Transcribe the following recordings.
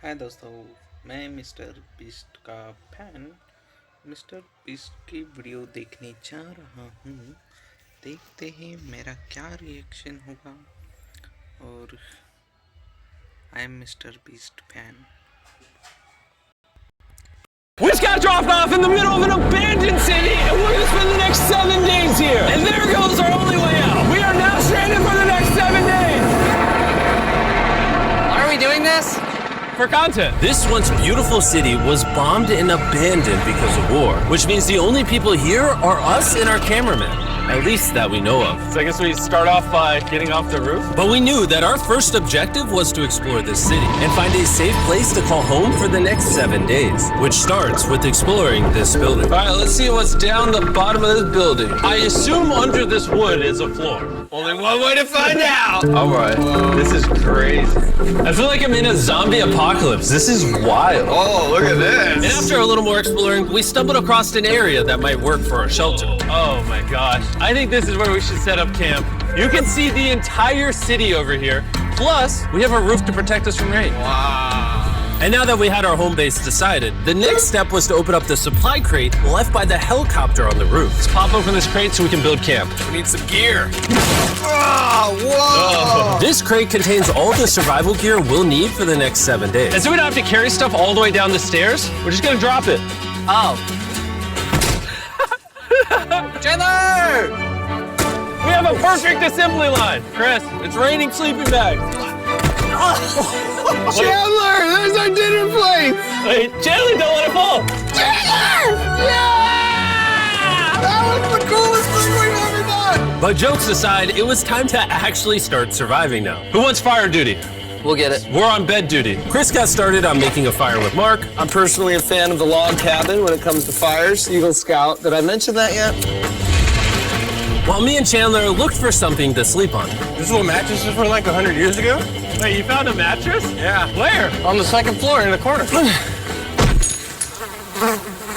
हाय दोस्तों, मैं mister beast का फैन मिस्टर बीस्ट की वीडियो देखने जा रहा हूँ। देखते हैं मेरा क्या रिएक्शन होगा। और I am mister beast fan. We just got dropped off in the middle of an abandoned city, and we're gonna spend the next 7 days here. And there goes our only way out. We are now stranded for the next 7 days. Why are we doing this? For content. This once beautiful city was bombed and abandoned because of war, which means the only people here are us and our cameraman. At least that we know of. So I guess we start off by getting off the roof. But we knew that our first objective was to explore this city and find a safe place to call home for the next 7 days, which starts with exploring this building. All right, let's see what's down the bottom of this building. I assume under this wood is a floor. Only one way to find out. All right, this is crazy. I feel like I'm in a zombie apocalypse. This is wild. Oh, look at this. And after a little more exploring, we stumbled across an area that might work for our shelter. Oh my gosh. I think this is where we should set up camp. You can see the entire city over here. Plus, we have a roof to protect us from rain. Wow. And now that we had our home base decided, the next step was to open up the supply crate left by the helicopter on the roof. Let's pop open this crate so we can build camp. We need some gear. Oh, whoa. This crate contains all the survival gear we'll need for the next 7 days. And so we don't have to carry stuff all the way down the stairs. We're just gonna drop it. Oh. Chandler! We have a perfect assembly line. Chris, it's raining sleeping bags. Chandler, there's our dinner plate. Wait, Chandler, don't let it fall. Chandler! Yeah! That was the coolest thing we've ever done. But jokes aside, it was time to actually start surviving now. Who wants fire duty? We'll get it. We're on bed duty. Chris got started on making a fire with Mark. I'm personally a fan of the log cabin when it comes to fires. Eagle Scout. Did I mention that yet? While me and Chandler looked for something to sleep on. This is what mattresses were like 100 years ago? Wait, you found a mattress? Yeah. Where? On the second floor in the corner.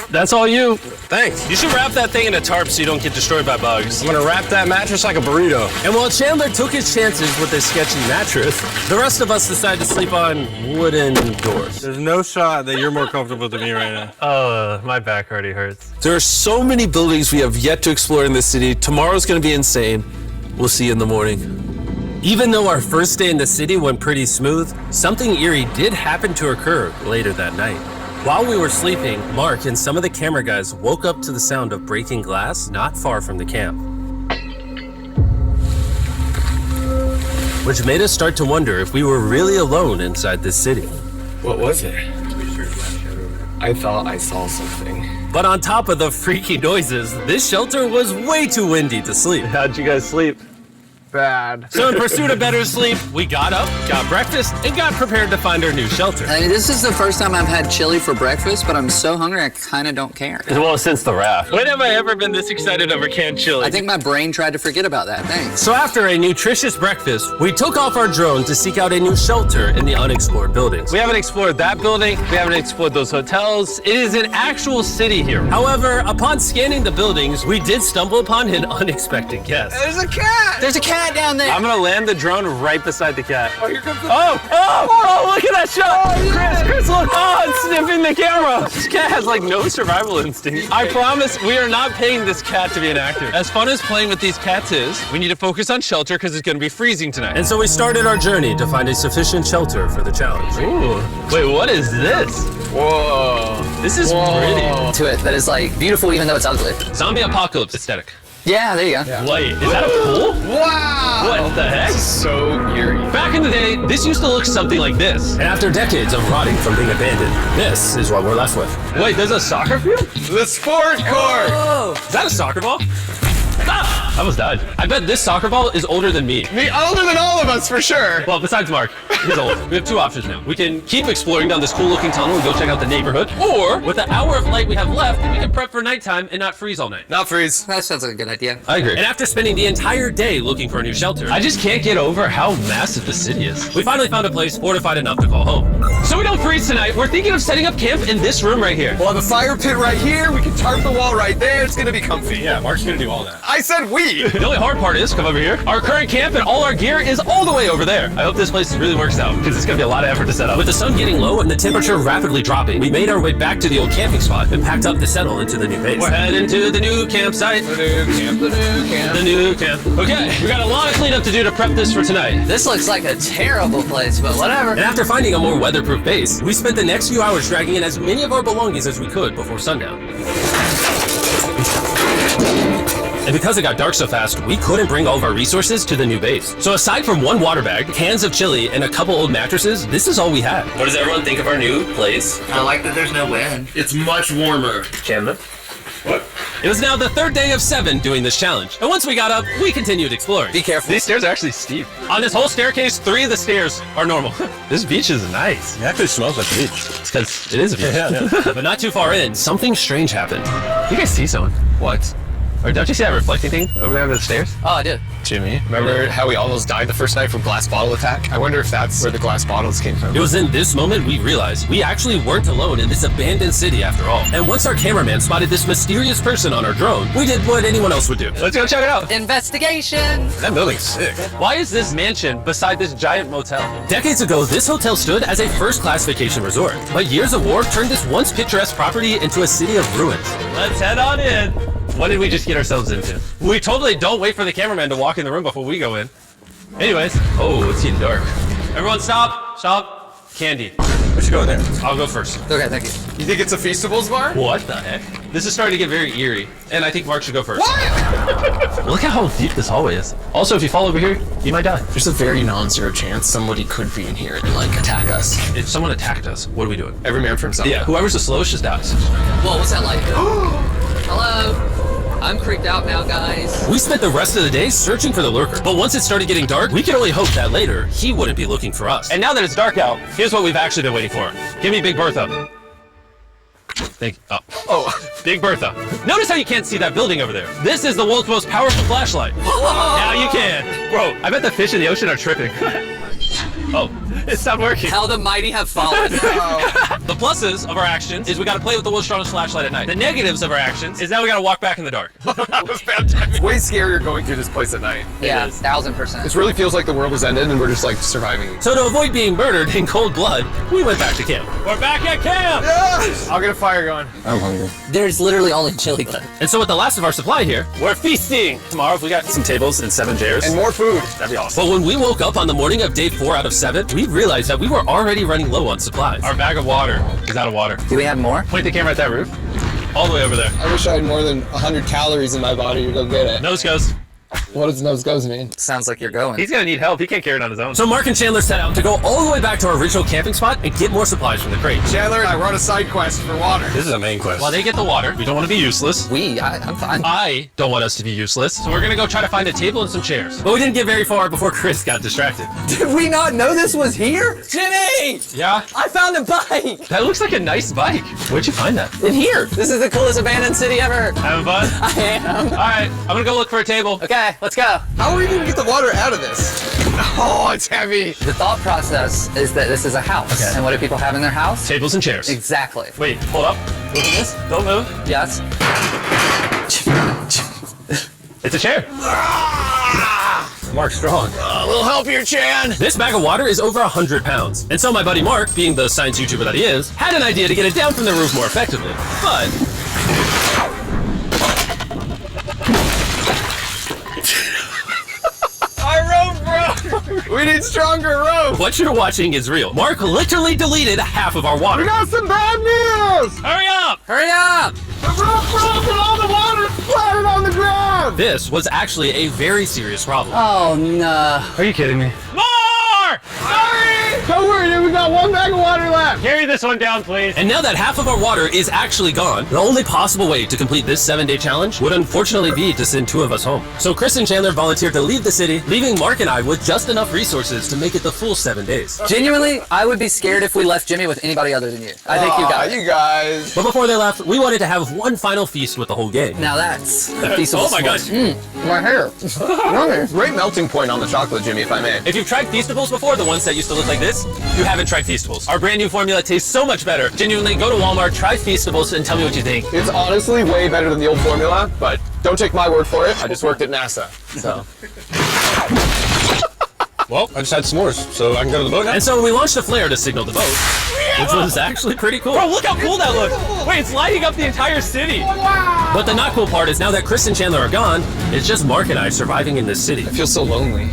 That's all you. Thanks. You should wrap that thing in a tarp so you don't get destroyed by bugs. I'm gonna wrap that mattress like a burrito. And while Chandler took his chances with his sketchy mattress, the rest of us decided to sleep on wooden doors. There's no shot that you're more comfortable than me right now. Oh, my back already hurts. There are so many buildings we have yet to explore in this city. Tomorrow's gonna be insane. We'll see you in the morning. Even though our first day in the city went pretty smooth, something eerie did happen to occur later that night. While we were sleeping, Mark and some of the camera guys woke up to the sound of breaking glass not far from the camp. Which made us start to wonder if we were really alone inside this city. What was it? I thought I saw something. But on top of the freaky noises, this shelter was way too windy to sleep. How'd you guys sleep? Bad. So in pursuit of better sleep, we got up, got breakfast, and got prepared to find our new shelter. I mean, this is the first time I've had chili for breakfast, but I'm so hungry I kind of don't care. Well, since the raft. When have I ever been this excited over canned chili? I think my brain tried to forget about that. Thanks. So after a nutritious breakfast, we took off our drone to seek out a new shelter in the unexplored buildings. We haven't explored that building. We haven't explored those hotels. It is an actual city here. However, upon scanning the buildings, we did stumble upon an unexpected guest. There's a cat! There's a cat down there. I'm gonna land the drone right beside the cat. Oh, here comes the... Oh, look at that shot! Oh, yeah. Chris, look! Oh, it's sniffing the camera! This cat has like no survival instinct. I promise we are not paying this cat to be inactive. As fun as playing with these cats is, we need to focus on shelter because it's gonna be freezing tonight. And so we started our journey to find a sufficient shelter for the challenge. Ooh, wait, what is this? Whoa. This is pretty. To it that is like beautiful even though it's ugly. Zombie apocalypse aesthetic. Yeah, there you go. Wait, is that a pool? Wow. What the heck? So eerie. Back in the day, this used to look something like this. And after decades of rotting from being abandoned, this is what we're left with. Wait, there's a soccer field? The sport court. Is that a soccer ball? Ah! I almost died. I bet this soccer ball is older than me. Older than all of us, for sure. Well, besides Mark, he's old. We have two options now. We can keep exploring down this cool looking tunnel and go check out the neighborhood, or with the hour of light we have left, we can prep for nighttime and not freeze all night. Not freeze. That sounds like a good idea. I agree. And after spending the entire day looking for a new shelter, I just can't get over how massive the city is. we finally found a place fortified enough to call home. So we don't freeze tonight, we're thinking of setting up camp in this room right here. We'll have a fire pit right here. We can tarp the wall right there. It's gonna be comfy. Yeah, Mark's gonna do all that. I said we sweet. The only hard part is, come over here, our current camp and all our gear is all the way over there. I hope this place really works out, because it's gonna be a lot of effort to set up. With the sun getting low and the temperature rapidly dropping, we made our way back to the old camping spot and packed up to settle into the new base. We're heading to the new campsite. The new camp. Okay, we got a lot of cleanup to do to prep this for tonight. This looks like a terrible place, but whatever. And after finding a more weatherproof base, we spent the next few hours dragging in as many of our belongings as we could before sundown. And because it got dark so fast, we couldn't bring all of our resources to the new base. So aside from one water bag, cans of chili, and a couple old mattresses, this is all we had. What does everyone think of our new place? I like that there's no wind. It's much warmer. Chandler? What? It was now the third day of 7 doing this challenge. And once we got up, we continued exploring. Be careful. These stairs are actually steep. On this whole staircase, 3 of the stairs are normal. This beach is nice. It actually smells like a beach. It's because it is a beach. But not too far in, something strange happened. You guys see someone? What? Or don't you see that reflecting thing over there under the stairs? Oh, I did. Jimmy, remember how we almost died the first night from glass bottle attack? I wonder if that's where the glass bottles came from. It was in this moment we realized we actually weren't alone in this abandoned city after all. And once our cameraman spotted this mysterious person on our drone, we did what anyone else would do. Let's go check it out. Investigation. That building's sick. Why is this mansion beside this giant motel? Decades ago, this hotel stood as a first-class vacation resort. But years of war turned this once picturesque property into a city of ruins. Let's head on in. What did we just get ourselves into? We totally don't wait for the cameraman to walk in the room before we go in. Anyways, oh, it's getting dark. Everyone stop, stop. Candy. We should go there. I'll go first. Okay, thank you. You think it's a Feastables bar? What the heck? This is starting to get very eerie, and I think Mark should go first. What? Look at how deep this hallway is. Also, if you fall over here, you might die. There's a very non-zero chance somebody could be in here and like attack us. If someone attacked us, what are we doing? Every man for himself. Yeah, whoever's the slowest just dies. Whoa, what's that light? Hello. I'm creeped out now, guys. We spent the rest of the day searching for the lurker, but once it started getting dark, we could only hope that later he wouldn't be looking for us. And now that it's dark out, here's what we've actually been waiting for. Give me Big Bertha. Thank you. Oh, Big Bertha. Notice how you can't see that building over there. This is the world's most powerful flashlight. Now you can. Bro, I bet the fish in the ocean are tripping. Oh, it stopped working. How the mighty have fallen. The pluses of our actions is we gotta play with the world's strongest flashlight at night. The negatives of our actions is now we gotta walk back in the dark. That was fantastic. It's way scarier going through this place at night. Yeah, It is. 1000%. This really feels like the world has ended and we're just like surviving. So to avoid being murdered in cold blood, we went back to camp. We're back at camp! Yes! I'll get a fire going. I'm hungry. There's literally only chili left. And so with the last of our supply here, We're feasting! Tomorrow, if we got some tables and 7 chairs, And more food. that'd be awesome. but when we woke up on the morning of day 4 out of 7, we realized that we were already running low on supplies. Our bag of water is out of water. Do we have more? Point the camera at that roof. All the way over there. I wish I had more than 100 calories in my body to go get it. Nose goes. What does nose goes mean? Sounds like you're going. He's gonna need help. He can't carry it on his own. So Mark and Chandler set out to go all the way back to our original camping spot and get more supplies from the crate. Chandler and I run a side quest for water. This is a main quest. While they get the water, we don't want to be useless. I'm fine. I don't want us to be useless. So we're gonna go try to find a table and some chairs. But we didn't get very far before Chris got distracted. Did we not know this was here? Jimmy! Yeah? I found a bike! That looks like a nice bike. Where'd you find that? In here! This is the coolest abandoned city ever! Having fun? I am. Alright, I'm gonna go look for a table. Okay, let's go. How are we gonna get the water out of this? Oh, it's heavy. The thought process is that this is a house. Okay. And what do people have in their house? Tables and chairs. Exactly. Wait, hold up. Look at this. Don't move. Yes. It's a chair. Mark Strong. We'll help your Chan. This bag of water is over 100 pounds. And so my buddy Mark, being the science YouTuber that he is, had an idea to get it down from the roof more effectively. But We need stronger rope. what you're watching is real. Mark literally deleted half of our water. Got some bad news. Hurry up! Hurry up! The rope broke and all the water splattered on the ground. This was actually a very serious problem. Oh no. Are you kidding me? More! Don't worry, dude. We got one bag of water left. Carry this one down, please. And now that half of our water is actually gone, the only possible way to complete this 7-day challenge would unfortunately be to send 2 of us home. So Chris and Chandler volunteered to leave the city, leaving Mark and I with just enough resources to make it the full 7 days. Genuinely, I would be scared if we left Jimmy with anybody other than you. I think you got it. You guys. But before they left, we wanted to have one final feast with the whole gang. Now that's a feasible Oh my gosh. My hair. Great melting point on the chocolate, Jimmy, if I may. If you've tried Feastables before, the ones that used to look like this, guys, you haven't tried Feastables. Our brand new formula tastes so much better. Genuinely, go to Walmart, try Feastables, and tell me what you think. It's honestly way better than the old formula, but don't take my word for it. I just worked at NASA, so. Well, I just had s'mores, so I can go to the boat now. And so we launched a flare to signal the boat, which was actually pretty cool. Bro, look how cool that looks. Wait, it's lighting up the entire city. Wow. But the not cool part is now that Chris and Chandler are gone, it's just Mark and I surviving in this city. I feel so lonely.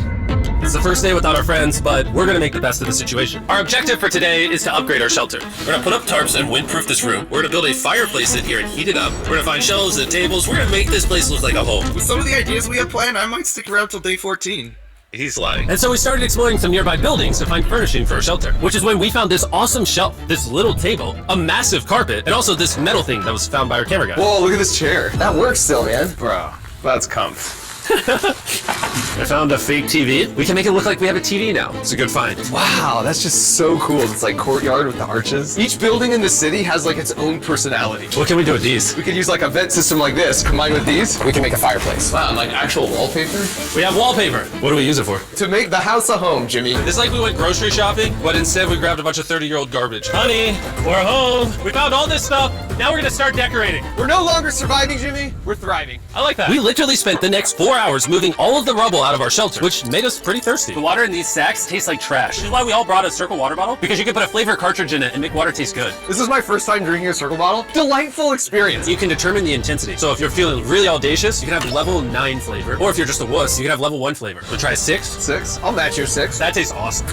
It's the first day without our friends, but we're gonna make the best of the situation. Our objective for today is to upgrade our shelter. We're gonna put up tarps and windproof this room. We're gonna build a fireplace in here and heat it up. We're gonna find shelves and tables. We're gonna make this place look like a home. With some of the ideas we have planned, I might stick around till day 14. He's lying. And so we started exploring some nearby buildings to find furnishing for our shelter, which is when we found this awesome shelf, this little table, a massive carpet, and also this metal thing that was found by our camera guy. Whoa, look at this chair. That works still, man. Bro, that's comfy. I found a fake TV. We can make it look like we have a TV now. It's a good find. Wow, that's just so cool. It's like courtyard with the arches. Each building in the city has like its own personality. What can we do with these? We could use like a vent system like this, combined with these. We can make a fireplace. Wow, and like actual wallpaper? We have wallpaper. What do we use it for? To make the house a home, Jimmy. It's like we went grocery shopping, but instead we grabbed a bunch of 30-year-old garbage. Honey, we're home. We found all this stuff. Now we're gonna start decorating. We're no longer surviving, Jimmy. We're thriving. I like that. We literally spent the next 4 hours moving all of the rubble out of our shelter, which made us pretty thirsty. The water in these sacks tastes like trash. This is why we all brought a Circle water bottle, because you can put a flavor cartridge in it and make water taste good. This is my first time drinking a Circle bottle. Delightful experience. You can determine the intensity. So if you're feeling really audacious, you can have level 9 flavor. Or if you're just a wuss, you can have level 1 flavor. So try a 6. 6? I'll match your 6. That tastes awesome.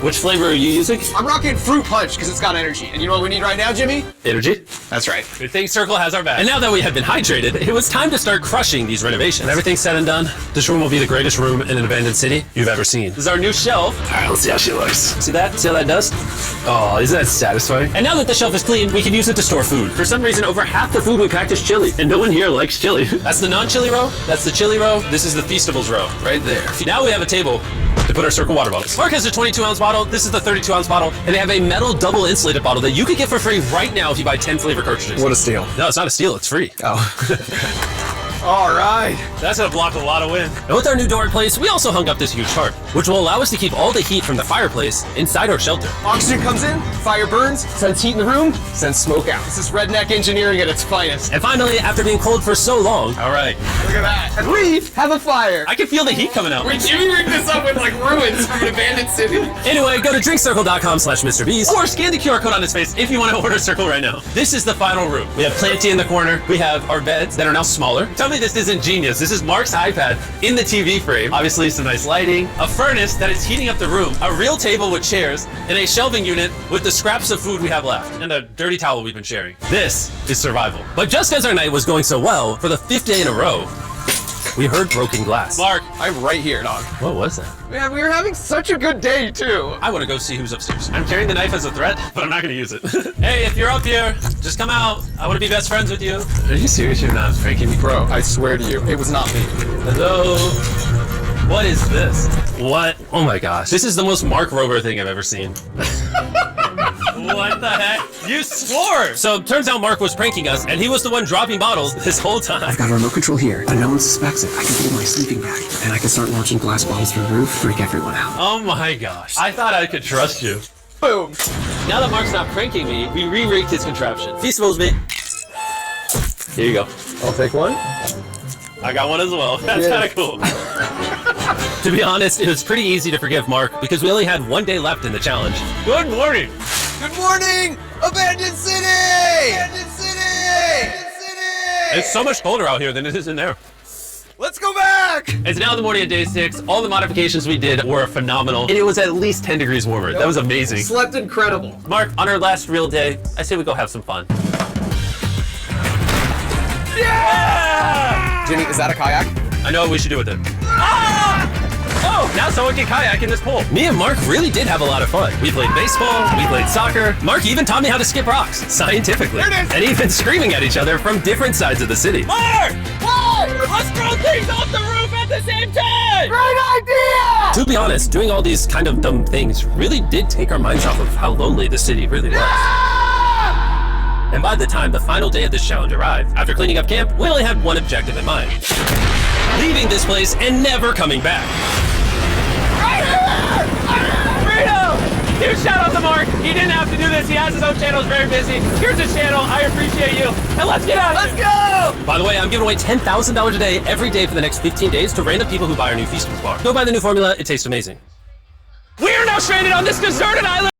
Which flavor are you using? I'm rocking Fruit Punch because it's got energy. And you know what we need right now, Jimmy? Energy. That's right. Good thing Circle has our back. And now that we have been hydrated, it was time to start crushing these renovations. When everything's said and done, this room will be the greatest room in an abandoned city you've ever seen. This is our new shelf. All right, let's see how she looks. See that? See how that does? Oh, isn't that satisfying? And now that the shelf is clean, we can use it to store food. For some reason, over half the food we packed is chili, and no one here likes chili. That's the non-chili row. That's the chili row. This is the Feastables row, right there. Now we have a table to put our Circle water bottles. Mark has a 22-ounce bottle. This is the 32-ounce bottle, and they have a metal double insulated bottle that you could get for free right now if you buy 10 flavor cartridges. What a steal. No, it's not a steal. It's free. Oh. All right. That's gonna block a lot of wind. And with our new door in place, we also hung up this huge tarp, which will allow us to keep all the heat from the fireplace inside our shelter. Oxygen comes in, fire burns, sends heat in the room, sends smoke out. This is redneck engineering at its finest. And finally, after being cold for so long, all right, Look at that. And we have a fire. I can feel the heat coming out. Wait, Jimmy rigged this up with like ruins from an abandoned city. Anyway, go to drinkcircle.com/MrBeast or scan the QR code on his face if you want to order Circle right now. This is the final room. We have Planty in the corner. We have our beds that are now smaller. Tell me this isn't genius. This is Mark's iPad in the TV frame. Obviously some nice lighting, a furnace that is heating up the room, a real table with chairs, and a shelving unit with the scraps of food we have left, and a dirty towel we've been sharing. This is survival. But just as our night was going so well, for the 5th day in a row, we heard broken glass. Mark, I'm right here, dog. what was that? Man, we were having such a good day, too. I want to go see who's upstairs. I'm carrying the knife as a threat, but I'm not going to use it. Hey, if you're up here, just come out. I want to be best friends with you. Are you serious? You're not pranking me? Bro, I swear to you, it was not me. Hello? What is this? What? Oh my gosh. This is the most Mark Rober thing I've ever seen. What the heck? You swore! So turns out Mark was pranking us, and he was the one dropping bottles this whole time. I've got a remote control here, and no one suspects it. I can pull my sleeping bag, and I can start launching glass bottles through the roof, freak everyone out. Oh my gosh. I thought I could trust you. Boom. Now that Mark's not pranking me, we re-rigged his contraption. Feastables, mate. Here you go. I'll take one. I got one as well. That's kind of cool. To be honest, it was pretty easy to forgive Mark because we only had 1 day left in the challenge. Good morning. Good morning, Abandoned City! Abandoned City! Abandoned City! It's so much colder out here than it is in there. Let's go back! It's now the morning of day 6. All the modifications we did were phenomenal. And it was at least 10 degrees warmer. That was amazing. Slept incredible. Mark, on our last real day, I say we go have some fun. Yeah! Jimmy, is that a kayak? I know what we should do with it. Ah! Oh, now someone can kayak in this pool. Me and Mark really did have a lot of fun. We played baseball, we played soccer. Mark even taught me how to skip rocks, scientifically. There it is. And even screaming at each other from different sides of the city. Mark! What? Let's throw things off the roof at the same time! Great idea! To be honest, doing all these kind of dumb things really did take our minds off of how lonely the city really was. And by the time the final day of this challenge arrived, after cleaning up camp, we only had one objective in mind. Leaving this place and never coming back. Right here! Freedom! Mark. He didn't have to do this. He has his own channel. He's very busy. Here's his channel. I appreciate you. And let's get out. Let's go. By the way, I'm giving away $10,000 a day every day for the next 15 days to random people who buy our new Feast bar. Go buy the new formula. It tastes amazing. We are now stranded on this deserted island.